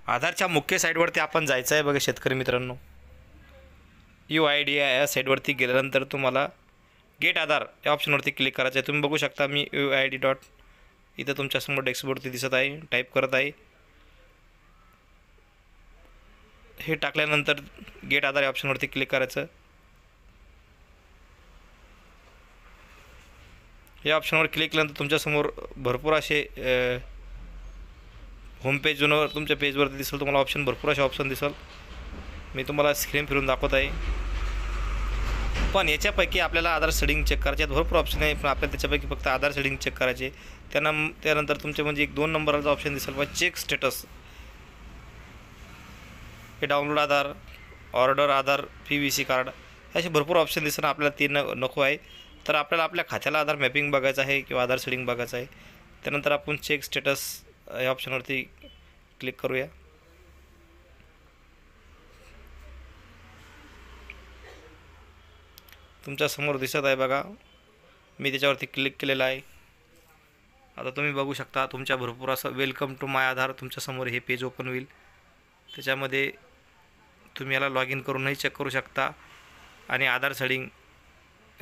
आधारच्या मुख्य साईटवरती आपण जायचं आहे बघा शेतकरी मित्रांनो. UID या साईटवरती गेल्यानंतर तुम्हाला गेट आधार या ऑप्शनवरती क्लिक करायचं आहे. तुम्ही बघू शकता मी UID डॉट इथं तुमच्यासमोर डेस्कबोर्डवरती दिसत आहे, टाईप करत आहे. हे टाकल्यानंतर गेट आधार या ऑप्शनवरती क्लिक करायचं. या ऑप्शनवर क्लिक केल्यानंतर तुमच्यासमोर भरपूर असे होम पेजवर तुमच्या पेजवरती दिसेल तुम्हाला ऑप्शन, भरपूर असे ऑप्शन दिसेल. मी तुम्हाला स्क्रीन फिरून दाखवत आहे. पण याच्यापैकी आपल्याला आधार सेटिंग चेक करायचे आहेत. भरपूर ऑप्शन आहे, पण आपल्याला त्याच्यापैकी फक्त आधार सेटिंग चेक करायचे. त्यानंतर तुमचे म्हणजे एक 2 नंबरचा ऑप्शन दिसेल बघा, चेक स्टेटस. हे डाउनलोड आधार, ऑर्डर आधार, PVC कार्ड, असे भरपूर ऑप्शन दिसतात. आपल्याला ते नको आहे, तर आपल्याला आपल्या खात्याला आधार मॅपिंग बघायचं आहे किंवा आधार सेटिंग बघायचं आहे. त्यानंतर आपण चेक स्टेटस या ऑप्शनवरती क्लिक करूया. तुमच्यासमोर दिसत आहे बघा, मी त्याच्यावरती क्लिक केलेलं आहे. आता तुम्ही बघू शकता तुमच्या भरपूर असं वेलकम टू माय आधार तुमच्यासमोर हे पेज ओपन होईल. त्याच्यामध्ये तुम्ही याला लॉग इन करूनही चेक करू शकता आणि आधार सेटिंग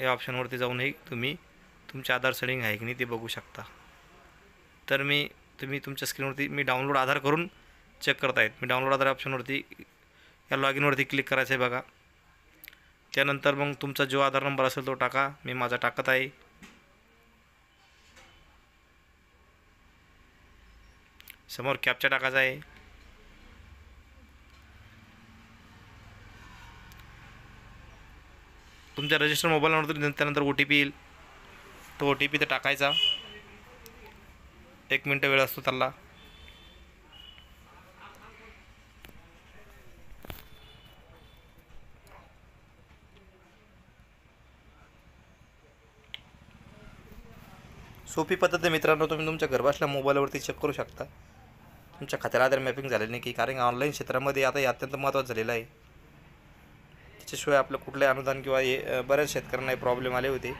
या ऑप्शनवरती जाऊनही तुम्ही तुमचे आधार सेटिंग आहे की नाही ते बघू शकता. तर तुम्ही तुमच्या स्क्रीनवरती मी डाउनलोड आधार करून चेक करत आहेत. मी डाउनलोड आधार ऑप्शनवरती या लॉग इनवरती क्लिक करायचं आहे बघा. त्यानंतर मग तुमचा जो आधार नंबर असेल तो टाका. मी माझा टाकत आहे. समोर कॅप्चा टाकायचा आहे. तुमच्या रजिस्टर मोबाईल नंबर त्यानंतर OTP येईल, तो OTP तर टाकायचा. 1 मिनिट वेळ असतो त्याला. सोपी पद्धत आहे मित्रांनो, तुम्ही तुमच्या घरबसल्या मोबाईलवरती चेक करू शकता तुमच्या खात्याला आधार मॅपिंग झाले नाही की. कारण ऑनलाईन क्षेत्रामध्ये आता हे अत्यंत महत्त्वाचं झालेलं आहे. त्याच्याशिवाय आपलं कुठलंही अनुदान किंवा हे बऱ्याच शेतकऱ्यांना प्रॉब्लेम आले होते.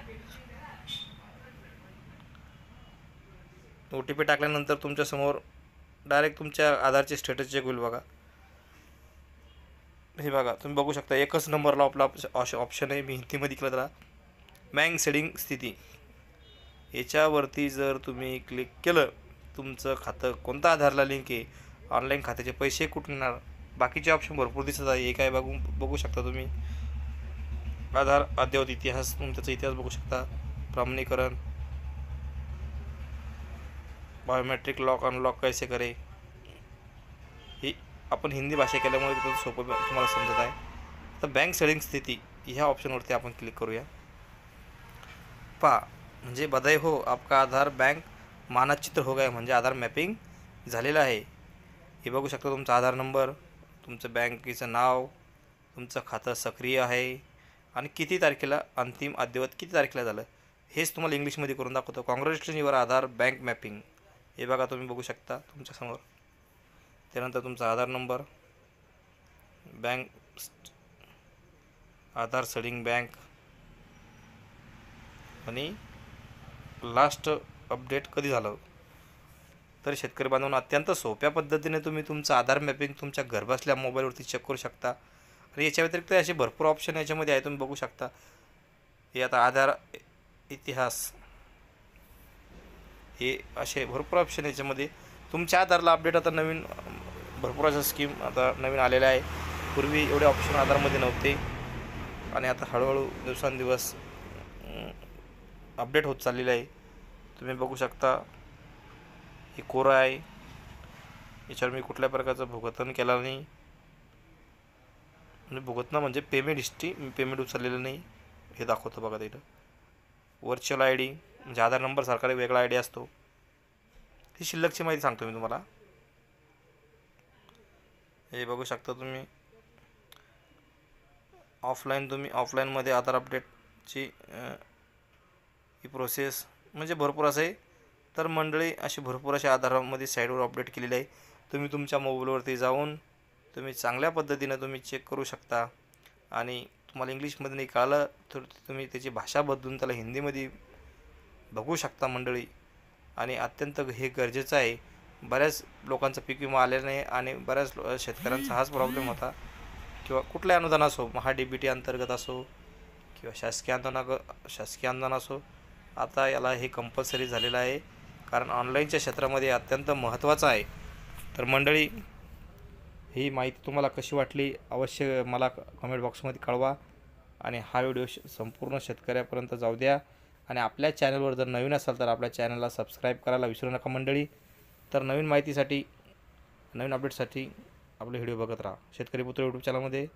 OTP टाकल्यानंतर तुमच्यासमोर डायरेक्ट तुमच्या आधारचे स्टेटस चेक होईल बघा. हे बघा तुम्ही बघू शकता, एकच नंबरला आपला ऑप्शन आहे. मी हिंदीमध्ये केलं त्याला बँक सेटिंग स्थिती. याच्यावरती जर तुम्ही क्लिक केलं, तुमचं खातं कोणता आधारला लिंक आहे, ऑनलाईन खात्याचे पैसे कुठून येणार, बाकीचे ऑप्शन भरपूर दिसत आहे. हे काय बघू शकता तुम्ही. आधार अद्ययावत इतिहास, तुमचा इतिहास बघू शकता. प्रमाणीकरण, बायोमेट्रिक लॉक अनलॉक कैसे करे, ही आपण हिंदी भाषा केल्यामुळे तिथं सोपं तुम्हाला समजत आहे. तर बँक सेटिंग स्थिती ह्या ऑप्शनवरती आपण क्लिक करूया. पहा म्हणजे बधाई हो, आपका आधार बैंक मानचित्र हो गया, म्हणजे आधार मॅपिंग झालेलं आहे. हे बघू शकता तुमचा आधार नंबर, तुमचं बँकेचं नाव, तुमचं खातं सक्रिय आहे आणि किती तारखेला अंतिम अद्ययावत किती तारखेला झालं हेच तुम्हाला इंग्लिशमध्ये करून दाखवतो. Congratulation your Aadhaar bank mapping. हे बघा तुम्ही बघू शकता तुमच्यासमोर. त्यानंतर तुमचा आधार नंबर, बँक, आधार सेटिंग बँक आणि लास्ट अपडेट कधी झालं. तर शेतकरी बांधवांना अत्यंत सोप्या पद्धतीने तुम्ही तुमचं आधार मॅपिंग तुमच्या घरबसल्या मोबाईलवरती चेक करू शकता. आणि याच्या व्यतिरिक्त असे भरपूर ऑप्शन याच्यामध्ये आहे, तुम्ही बघू शकता. हे आता आधार इतिहास, हे असे भरपूर ऑप्शन याच्यामध्ये. तुमच्या आधारला अपडेट आता नवीन भरपूर अशा स्कीम आता नवीन आलेल्या आहे. पूर्वी एवढे ऑप्शन आधारमध्ये नव्हते आणि आता हळूहळू दिवसांदिवस अपडेट होत चाललेलं आहे. तुम्ही बघू शकता हे कोरं आहे, याच्यावर मी कुठल्या प्रकारचं भुगतान केलं नाही. म्हणजे भुगतान म्हणजे पेमेंट हिस्ट्री, मी पेमेंट उचललेलं नाही हे दाखवतं बघा तिथं. व्हर्च्युअल ID म्हणजे आधार नंबरसारखा वेगळा ID असतो. ही शिल्लकची माहिती सांगतो मी तुम्हाला. हे बघू शकता तुम्ही. तुम्ही ऑफलाईनमध्ये आधार अपडेटची ही प्रोसेस म्हणजे भरपूर असं आहे. तर मंडळी अशी भरपूर अशा आधारामध्ये साईडवर अपडेट केलेली आहे. तुम्ही तुमच्या मोबाईलवरती जाऊन तुम्ही चांगल्या पद्धतीनं तुम्ही चेक करू शकता. आणि तुम्हाला इंग्लिशमध्ये नाही कळलं तर तुम्ही त्याची भाषा बदलून त्याला हिंदीमध्ये बघू शकता मंडळी. आणि अत्यंत हे गरजेचं आहे. बऱ्याच लोकांचा पीक विमा आलेला नाही आणि बऱ्याच शेतकऱ्यांचा हाच प्रॉब्लेम होता. किंवा कुठलंही अनुदान असो, महा-डी-बी-टी अंतर्गत असो किंवा शासकीय अनुदान असो, आता याला हे कंपल्सरी झालेलं आहे. कारण ऑनलाईनच्या क्षेत्रामध्ये अत्यंत महत्त्वाचं आहे. तर मंडळी, ही माहिती तुम्हाला कशी वाटली अवश्य मला कमेंट बॉक्समध्ये कळवा आणि हा व्हिडिओ संपूर्ण शेतकऱ्यापर्यंत जाऊ द्या. आणि आपल्या चॅनलवर जर नवीन असाल तर आपल्या चॅनलला सबस्क्राईब करायला विसरू नका मंडळी. तर नवीन माहितीसाठी, नवीन अपडेटसाठी आपले व्हिडिओ बघत राहा शेतकरी पुत्र यूट्यूब चॅनलमध्ये.